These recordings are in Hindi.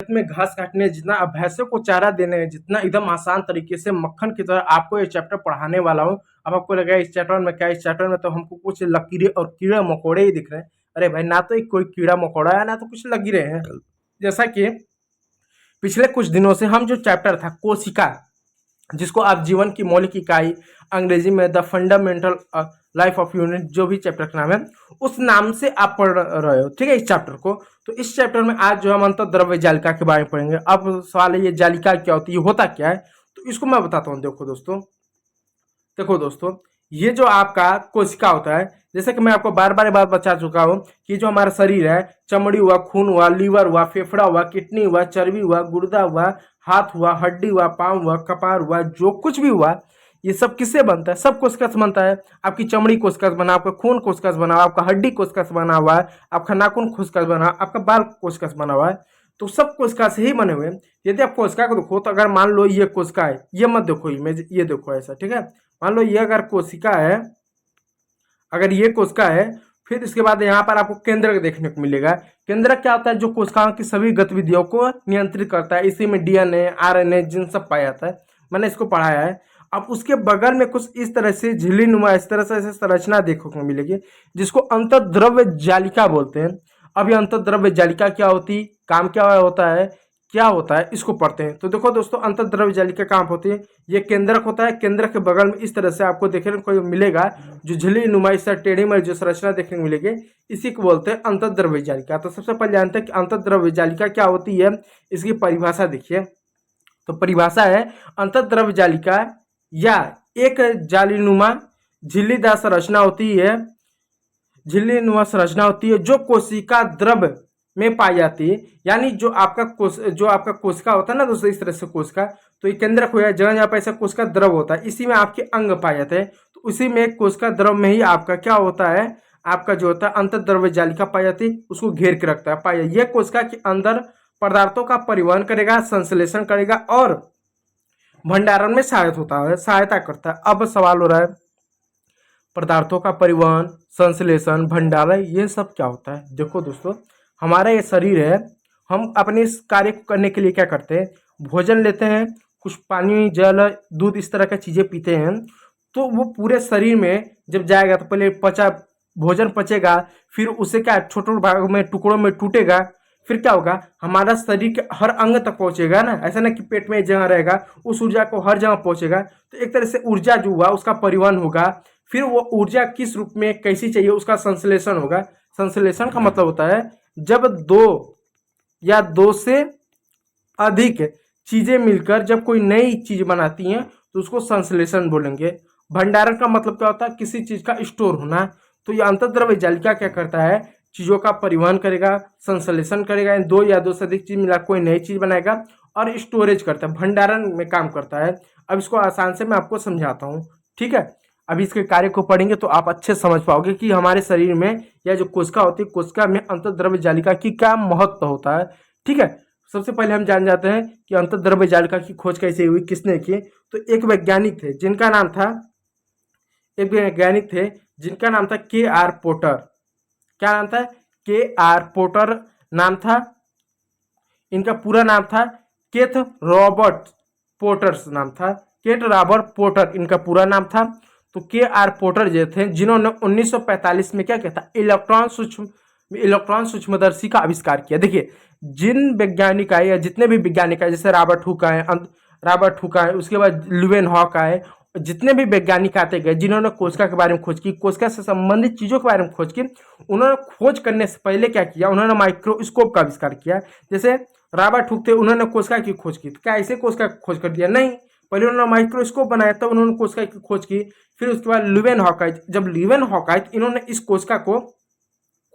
में घास काटने जितना, अब भैंसों को चारा देने जितना एकदम आसान तरीके से मक्खन की तरह आपको ये चैप्टर पढ़ाने वाला हूँ। अब आपको लगा इस चैप्टर में क्या, इस चैप्टर में तो हमको कुछ लकीरें और कीड़े मकोड़े ही दिख रहे हैं। अरे भाई, ना तो एक कोई कीड़ा मकोड़ा है, ना तो कुछ लकीरें हैं। जैसा कि पिछले कुछ दिनों से हम जो चैप्टर था कोशिका, जिसको आप जीवन की मौलिक इकाई, अंग्रेजी में the fundamental life of unit, जो भी चैप्टर का नाम है, उस नाम से आप पढ़ रहे हो, ठीक है, इस चैप्टर को। तो इस चैप्टर में आज जो हम अंतर्द्रव्य जालिका के बारे में पढ़ेंगे। अब सवाल है, ये जालिका क्या होती है, ये होता क्या है, तो इसको मैं बताता हूँ। देखो दोस्तों, ये जो आपका कोशिका होता है, जैसे कि मैं आपको बार बार बात बता चुका हूँ कि जो हमारा शरीर है, चमड़ी हुआ, खून हुआ, लीवर हुआ, फेफड़ा हुआ, किडनी हुआ, चर्बी हुआ, गुर्दा हुआ, हाथ हुआ, हड्डी हुआ, पाँव हुआ, कपार हुआ, जो कुछ भी हुआ, ये सब किससे बनता है? सब कोशिका से बनता है। आपकी चमड़ी कोशिका से बना, आपका खून कोशिका से बना, आपका हड्डी कोशिका से बना हुआ है, आपका नाखून कोशिका से बना, आपका बाल कोशिका से बना हुआ है। तो सब कोशिका से ही बने हुए हैं। यदि आप कोशिका को देखो, तो अगर मान लो ये कोशिका है, ये मत देखो इमेज, ये देखो ऐसा, ठीक है। मान लो ये अगर कोशिका है, अगर ये कोशिका है, फिर इसके बाद यहाँ पर आपको केंद्रक देखने को मिलेगा। केंद्रक क्या होता है? जो कोशिकाओं की सभी गतिविधियों को नियंत्रित करता है। इसी में डीएनए, आरएनए, जिन सब पाया जाता है। मैंने इसको पढ़ाया है। अब उसके बगल में कुछ इस तरह से झिल्ली नुमा इस तरह से ऐसे संरचना देखने को मिलेगी, जिसको अंतर्द्रव्य जालिका बोलते हैं। अब ये अंतर्द्रव्य जालिका क्या होती, काम क्या होता है, इसको पढ़ते हैं। तो देखो दोस्तों, अंतर्द्रव्य जालिका काम होती है, ये केंद्रक होता है। केंद्रक के बगल में इस तरह से आपको देखने को मिलेगा, जो झिल्ली नुमा इस टेढ़ी मेढ़ी जो संरचना देखने को मिलेगी, इसी को बोलते हैं अंतर्द्रव्य जालिका। तो सबसे पहले जानते हैं कि अंतर्द्रव्य जालिका क्या होती है। इसकी परिभाषा देखिए। तो परिभाषा है, अंतर्द्रव्य जालिका या एक जालीनुमा झिल्लीदार संरचना होती है, झिल्लीनुमा संरचना होती है जो कोशिका द्रव में पाई जाती है। यानी जो आपका कोशिका होता है ना दोस्तों, इस तरह से कोशिका, तो ये केंद्रक हो गया, जगह जहाँ पर ऐसा कोशिका द्रव होता है, इसी में आपके अंग पाए जाते हैं। तो उसी में एक कोशिका द्रव में ही आपका क्या होता है, आपका जो होता है अंतर्द्रव्य जालिका पाई जाती है, उसको घेर के रखता है। पाया यह कोशिका के अंदर पदार्थों का परिवहन करेगा, संश्लेषण करेगा और भंडारण में सहायता करता है। अब सवाल हो रहा है, पदार्थों का परिवहन, संश्लेषण, भंडारण, ये सब क्या होता है? देखो दोस्तों, हमारा ये शरीर है, हम अपने इस कार्य को करने के लिए क्या करते हैं? भोजन लेते हैं, कुछ पानी, जल, दूध, इस तरह की चीज़ें पीते हैं। तो वो पूरे शरीर में जब जाएगा तो पहले भोजन पचेगा, फिर उसे क्या छोटे भागों में, टुकड़ों में टूटेगा, फिर क्या होगा, हमारा शरीर के हर अंग तक पहुंचेगा ना। ऐसा ना कि पेट में एक जगह रहेगा, उस ऊर्जा को हर जगह पहुंचेगा। तो एक तरह से ऊर्जा जो हुआ उसका परिवहन होगा, फिर वो ऊर्जा किस रूप में कैसी चाहिए उसका संश्लेषण होगा। संश्लेषण का मतलब होता है जब दो या दो से अधिक चीजें मिलकर जब कोई नई चीज बनाती हैं तो उसको संश्लेषण बोलेंगे। भंडारण का मतलब क्या होता है? किसी चीज का स्टोर होना। तो ये अंतर्द्रव्य जालिका क्या करता है? चीजों का परिवहन करेगा, संश्लेषण करेगा, दो या दो से अधिक चीज मिला कोई नई चीज बनाएगा और स्टोरेज करता है, भंडारण में काम करता है। अब इसको आसान से मैं आपको समझाता हूँ, ठीक है। अभी इसके कार्य को पढ़ेंगे तो आप अच्छे समझ पाओगे कि हमारे शरीर में यह जो कोशिका होती है, कोशिका में अंतर्द्रव्य जालिका की क्या महत्व होता है, ठीक है। सबसे पहले हम जान जाते हैं कि अंतर्द्रव्य जालिका की खोज कैसे हुई, किसने की। तो एक वैज्ञानिक थे जिनका नाम था के आर पोटर। क्या नाम था? के आर पोटर नाम था। इनका पूरा नाम था केथ रॉबर्ट पोटर्स नाम था। केथ रॉबर्ट पोटर इनका पूरा नाम था। तो के आर पोटर जो थे, जिन्होंने 1945 में क्या किया था, इलेक्ट्रॉन सूक्ष्मदर्शी का आविष्कार किया। देखिए, जिन वैज्ञानिक आए या जितने भी वैज्ञानिक आए, जैसे रॉबर्ट हुक आए, उसके बाद ल्यूवेन हॉक आए, जितने भी वैज्ञानिक आते गए जिन्होंने कोशिका के बारे में खोज की, कोशिका से संबंधित चीजों के बारे में खोज की, उन्होंने खोज करने से पहले क्या किया, उन्होंने माइक्रोस्कोप का आविष्कार किया। जैसे रॉबर्ट हुक थे, उन्होंने कोशिका की खोज की। क्या ऐसे कोशिका की खोज कर दिया? नहीं, पहले उन्होंने माइक्रोस्कोप बनाया, तब उन्होंने कोशिका की खोज की। फिर उसके बाद ल्यूवेन हॉक आए। जब ल्यूवेन हॉक आए, इन्होंने इस कोशिका को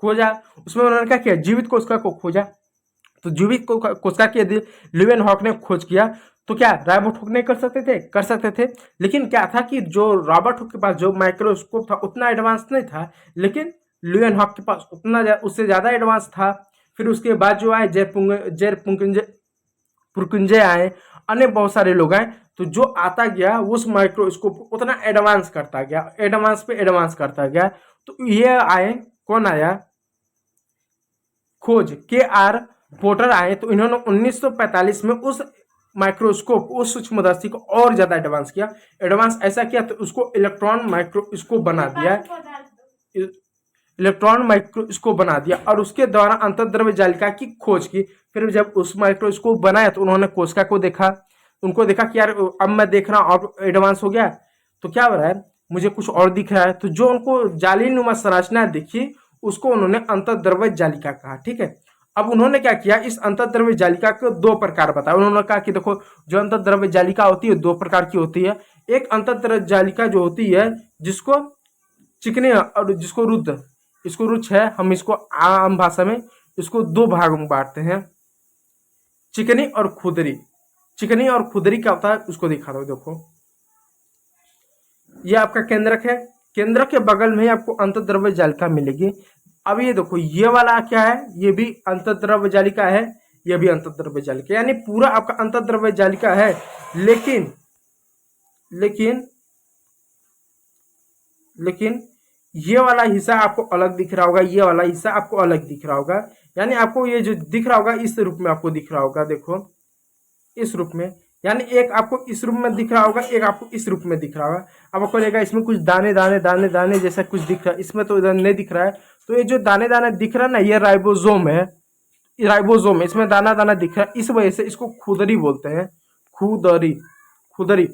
खोजा, उसमें उन्होंने क्या किया, जीवित कोशिका को खोजा। तो जीवित कोशिका की यदि ल्यूवेन हॉक ने खोज किया तो क्या रॉबर्ट हुक नहीं कर सकते थे? कर सकते थे। लेकिन क्या था कि जो रॉबर्ट हुक के पास जो माइक्रोस्कोप था उतना एडवांस नहीं था, लेकिन ल्यूवेन हॉक के पास उससे ज्यादा एडवांस था। फिर उसके बाद जो आए पुरकुंजे आए, अन्य बहुत सारे लोग आए। तो जो आता गया उस माइक्रोस्कोप उतना एडवांस करता गया, एडवांस पे एडवांस करता गया। तो ये आए, कौन आया? खोज के आर पोर्टर आए तो इन्होंने 1945 में उस माइक्रोस्कोप, उस सूक्ष्मदर्शी को और ज्यादा एडवांस किया। एडवांस ऐसा किया तो उसको इलेक्ट्रॉन माइक्रोस्कोप बना दिया, इलेक्ट्रॉन माइक्रोस्कोप बना दिया और उसके द्वारा अंतर्द्रव्य जालिका की खोज की। फिर जब उस माइक्रोस्कोप बनाया तो उन्होंने कोशिका को देखा, उनको देखा कि यार अब मैं देख रहा हूँ और एडवांस हो गया तो क्या हो रहा है, मुझे कुछ और दिख रहा है। तो जो उनको जालीनुमा संरचना दिखी उसको उन्होंने अंतर्द्रव्य जालिका कहा। ठीक है, अब उन्होंने क्या किया, इस अंतर्द्रव्य जालिका को दो प्रकार बताया। उन्होंने कहा कि देखो जो अंतर्द्रव्य जालिका होती है दो प्रकार की होती है। एक अंतर्द्रव्य जालिका जो होती है जिसको चिकनी और जिसको रुद्ध, इसको रुच्छ है, हम इसको आम भाषा में इसको दो भागों में बांटते हैं, चिकनी और खुदरी। चिकनी और खुदरी क्या होता है उसको दिखा दो। देखो ये आपका केंद्रक है, केंद्रक के बगल में ही आपको अंतर्द्रव्य जालिका मिलेगी। अब ये देखो ये वाला क्या है, ये भी अंतर्द्रव्य जालिका है, ये भी अंतर्द्रव्य जालिका, यानी पूरा आपका अंतर्द्रव्य जालिका है। लेकिन लेकिन लेकिन ये वाला हिस्सा आपको अलग दिख रहा होगा, ये वाला हिस्सा आपको अलग दिख रहा होगा। यानी आपको ये जो दिख रहा होगा इस रूप में आपको दिख रहा होगा, देखो इस रूप में, यानी एक आपको इस रूप में दिख रहा होगा, एक आपको इस रूप में दिख रहा होगा। अब आपको लगेगा इसमें कुछ दाने दाने दाने दाने जैसा कुछ दिख रहा है, इसमें तो इधर नहीं दिख रहा है। तो ये जो दाने दाने दिख रहा है ना, ये राइबोसोम है, राइबोसोम है, इसमें दाना दाना दिख रहा है, इस वजह से इसको खुदरी बोलते हैं। खुदरी, खुदरी,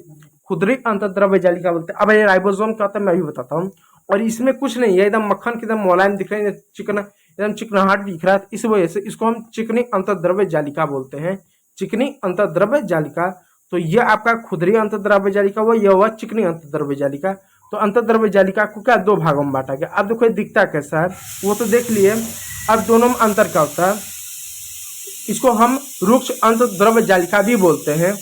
खुदरी अंतर्द्रव्य जालिका बोलते हैं। अब ये राइबोसोम क्या होता है मैं भी बताता हूँ। और इसमें कुछ नहीं है, एकदम मक्खन की एकदम मुलायम दिख रहा है, चिकना एकदम चिकनाहट दिख रहा है, इस वजह से इसको हम चिकनी अंतर्द्रव्य जालिका बोलते हैं, चिकनी अंतर्द्रव्य जालिका। तो ये आपका खुदरी अंतर्द्रव्य जालिका हुआ, यह हुआ चिकनी अंतर्द्रव्य जालिका। तो अंतर्द्रव्य जालिका को क्या दो भागों में बांटा गया। अब देखो ये दिखता कैसा है वो तो देख लिए। अब दोनों में अंतर क्या होता है, इसको हम रुक्ष अंतर्द्रव्य जालिका भी बोलते हैं।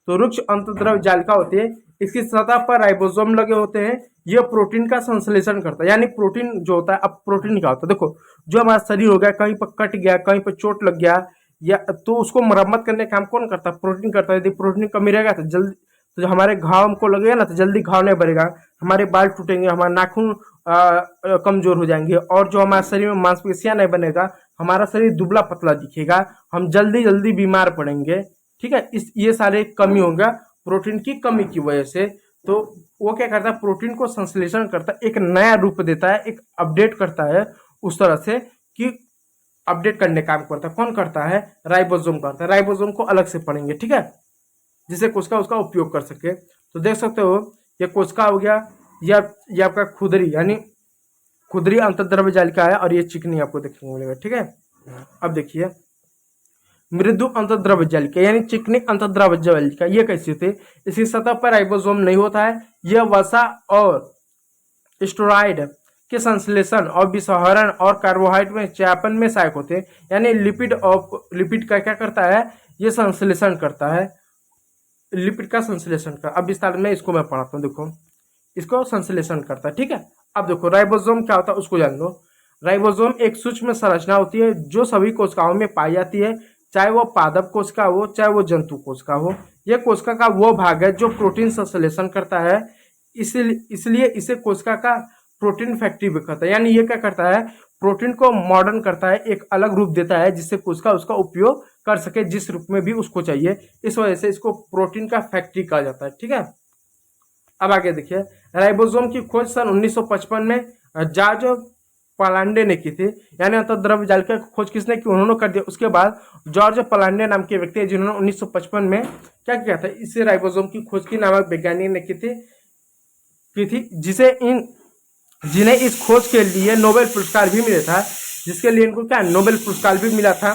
तो रुक्ष अंतर्द्रव्य जालिका होती है, इसकी सतह पर राइबोसोम लगे होते हैं, ये प्रोटीन का संश्लेषण करता है। यानी प्रोटीन जो होता है, अब प्रोटीन क्या होता है, देखो जो हमारा शरीर हो गया, कहीं पर कट गया, कहीं पर चोट लग गया, या तो उसको मरम्मत करने का काम कौन करता है, प्रोटीन करता है। यदि प्रोटीन कमी रहेगा तो जल्दी, तो जो हमारे घाव हमको लगेगा ना तो जल्दी घाव नहीं भरेगा, हमारे बाल टूटेंगे, हमारे नाखून कमजोर हो जाएंगे, और जो हमारे शरीर में मांसपेशियां नहीं बनेगा, हमारा शरीर दुबला पतला दिखेगा, हम जल्दी जल्दी बीमार पड़ेंगे। ठीक है, इस ये सारे कमी होगा प्रोटीन की कमी की वजह से। तो वो क्या करता है, प्रोटीन को संश्लेषण करता है, एक नया रूप देता है, एक अपडेट करता है उस तरह से कि अपडेट करने का काम करता है। कौन करता है, राइबोसोम करता है। राइबोसोम को अलग से पढ़ेंगे, ठीक है, जिससे कोशिका उसका उपयोग कर सके। तो देख सकते हो ये कोशिका हो गया, ये आपका खुदरी यानी खुदरी अंतर्द्रव्य जालिका है, और ये चिकनी आपको देखने को मिलेगा। ठीक है, अब देखिए मृदु अंतर्द्रव्य जालिका यानी चिकनी अंतर्द्रव्य जालिका, ये कैसी होती है, इसकी सतह पर राइबोसोम नहीं होता है, यह वसा और स्टेरॉइड के संश्लेषण और विसहरण और कार्बोहाइड्रेट में चयापन में सहायक होते हैं। यानी लिपिड का क्या करता है, ये संश्लेषण करता है, लिपिड का संश्लेषण कर। अब विस्तार में इसको मैं पढ़ाता हूँ, देखो इसको संश्लेषण करता है। ठीक है, अब देखो राइबोसोम क्या होता है उसको जान लो। राइबोसोम एक सूक्ष्म संरचना होती है जो सभी कोशिकाओं में पाई जाती है, चाहे वो पादप कोशिका हो चाहे वो जंतु कोशिका हो। यह कोशिका का वो भाग है जो प्रोटीन संश्लेषण करता है, इसलिए इसे कोशिका का प्रोटीन फैक्ट्री भी कहता है। यानी ये क्या करता है, प्रोटीन को मॉडर्न करता है, एक अलग रूप देता है जिससे कोशिका उसका उपयोग कर सके जिस रूप में भी उसको चाहिए। इस वजह से इसको प्रोटीन का फैक्ट्री कहा जाता है। ठीक है, अब आगे देखिए राइबोसोम की खोज सन 1955 में जॉर्ज पलांडे ने की थी। यानी अंतर्द्रव्य जालिका की खोज किसने की, उन्होंने कर दिया। उसके बाद जॉर्ज पलांडे नाम के व्यक्ति है जिन्होंने 1955 में क्या किया था, इसे राइबोसोम की खोज की नामक वैज्ञानिक ने की थी जिन्हें इस खोज के लिए नोबेल पुरस्कार भी मिला था, जिसके लिए इनको क्या नोबेल पुरस्कार भी मिला था।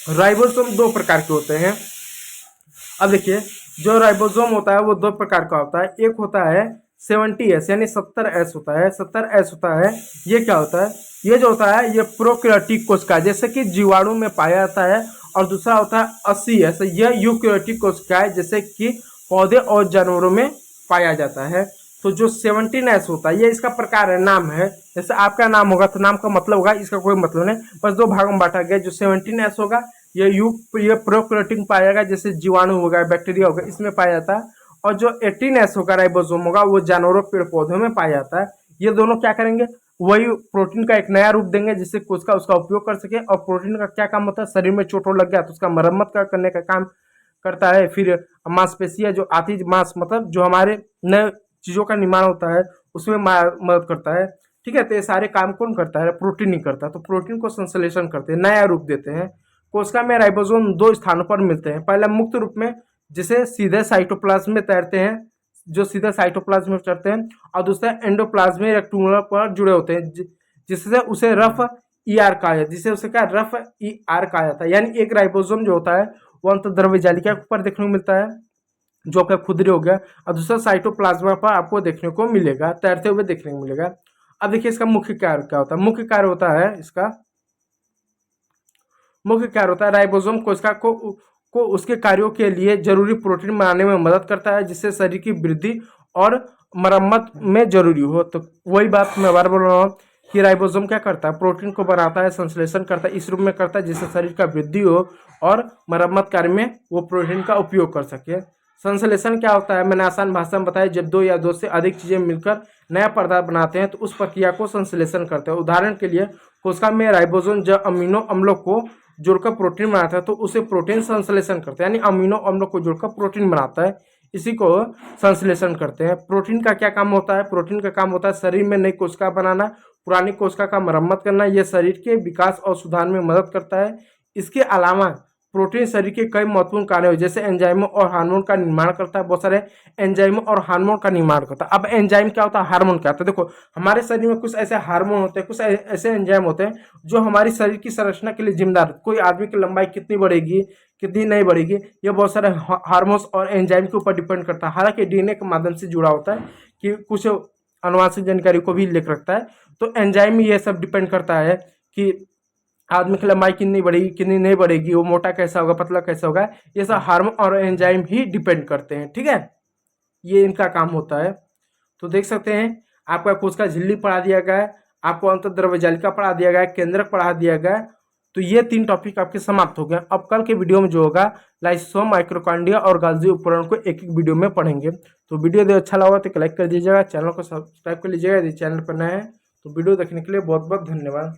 राइबोसोम दो प्रकार के होते हैं। अब देखिए जो राइबोसोम होता है वो दो प्रकार का होता है, एक होता है 70S यानी 70S होता है, 70S होता है। ये क्या होता है, ये जो होता है ये प्रोकैरियोटिक कोशिका जैसे कि जीवाणु में पाया जाता है, और दूसरा होता है 80S, यह यूकैरियोटिक कोशिका है जैसे कि पौधे और जानवरों में पाया जाता है। तो जो 17S होता है ये इसका प्रकार है, नाम है, जैसे आपका नाम होगा तो नाम का मतलब होगा, इसका कोई मतलब नहीं, बस दो भागों में बांटा गया। जो 17S होगा ये प्रोकैरियोटिक में पाया जाएगा, जैसे जीवाणु होगा, बैक्टीरिया होगा, इसमें पाया जाता है। और जो 18S होगा राइबोसोम होगा वो जानवरों पेड़ पौधों में पाया जाता है। ये दोनों क्या करेंगे, वही प्रोटीन का एक नया रूप देंगे जिससे कोशिका उसका उपयोग कर सके। और प्रोटीन का क्या काम होता है, शरीर में चोट लग गया तो उसका मरम्मत करने का काम करता है। फिर मांसपेशियां जो आती मांस मतलब जो हमारे नए चीजों का निर्माण होता है उसमें मदद करता है। ठीक है, तो ये सारे काम कौन करता है, प्रोटीन ही करता है। तो प्रोटीन को संश्लेषण करते हैं, नया रूप देते हैं। कोशिका में राइबोसोम दो स्थानों पर मिलते हैं, पहला मुक्त रूप में जिसे सीधे साइटोप्लाज्म में तैरते हैं, जो सीधे साइटोप्लाज्म में चढ़ते हैं, और दूसरा एंडोप्लाज्मिक रेक्टेंगुलर पर जुड़े होते हैं जिससे उसे रफ ई आर कहा जाता है, जिसे उसे क्या रफ ई आर कहा जाता है। यानी एक राइबोसोम जो होता है वो अंतर्द्रव्य जालिका के ऊपर देखने को मिलता है जो कि खुदरी हो गया, और दूसरा साइटोप्लाज्मा पर आपको देखने को मिलेगा, तैरते हुए देखने को मिलेगा। अब देखिए इसका मुख्य कार्य क्या होता है। मुख्य कार्य होता है इसका मुख्य कार्य होता है राइबोसोम कोशिका को उसके कार्यों के लिए जरूरी प्रोटीन बनाने में मदद करता है जिससे शरीर की वृद्धि और मरम्मत में जरूरी हो। तो वही बात मैं बार बोल रहा हूँ कि राइबोसोम क्या करता है, प्रोटीन को बनाता है, संश्लेषण करता है, इस रूप में करता है जिससे शरीर का वृद्धि हो और मरम्मत कार्य में वो प्रोटीन का उपयोग कर सके। संश्लेषण क्या होता है, मैंने आसान भाषा में बताया, जब दो या दो से अधिक चीजें मिलकर नया पदार्थ बनाते हैं तो उस प्रक्रिया को संश्लेषण करते हैं। उदाहरण के लिए कोशिका में राइबोसोम जब अमीनो अम्लों को जोड़कर प्रोटीन बनाता है तो उसे प्रोटीन संश्लेषण करते हैं, यानी अमीनो अम्लों को जोड़कर प्रोटीन बनाता है, इसी को संश्लेषण करते हैं। प्रोटीन का क्या काम होता है, प्रोटीन का काम होता है शरीर में नई कोशिका बनाना, पुरानी कोशिका का मरम्मत करना, यह शरीर के विकास और सुधार में मदद करता है। इसके अलावा प्रोटीन शरीर के कई महत्वपूर्ण कार्यों जैसे एंजाइमों और हार्मोन का निर्माण करता है, बहुत सारे एंजाइमों और हार्मोन का निर्माण करता है। अब एंजाइम क्या होता है, हार्मोन क्या होता है, देखो हमारे शरीर में कुछ ऐसे हार्मोन होते हैं, कुछ ऐसे एंजाइम होते हैं जो हमारी शरीर की संरचना के लिए जिम्मेदार, कोई आदमी की लंबाई कितनी बढ़ेगी कितनी नहीं बढ़ेगी, ये बहुत सारे हार्मोन्स और एंजाइम के ऊपर डिपेंड करता है। हालांकि डीएनए के माध्यम से जुड़ा होता है कि कुछ अनुवांशिक जानकारी को भी लेकर रखता है, तो एंजाइम ये सब डिपेंड करता है कि आदमी की लंबाई कितनी बढ़ेगी कितनी नहीं बढ़ेगी, वो मोटा कैसा होगा पतला कैसा होगा, ये सब हार्मोन और एंजाइम ही डिपेंड करते हैं। ठीक है, ये इनका काम होता है। तो देख सकते हैं आपका कोशिका झिल्ली पढ़ा दिया गया है, आपको अंतर्द्रव्य जालिका पढ़ा दिया गया है, केंद्रक पढ़ा दिया गया है। तो ये 3 टॉपिक आपके समाप्त हो गए। अब कल के वीडियो में जो होगा लाइसोसोम, माइक्रोकांडिया और गाल्जी उपकरण को एक एक वीडियो में पढ़ेंगे। तो वीडियो यदि अच्छा लगा तो लाइक कर दीजिएगा, चैनल को सब्सक्राइब कर लीजिएगा यदि चैनल पर नए हैं। तो वीडियो देखने के लिए बहुत बहुत धन्यवाद।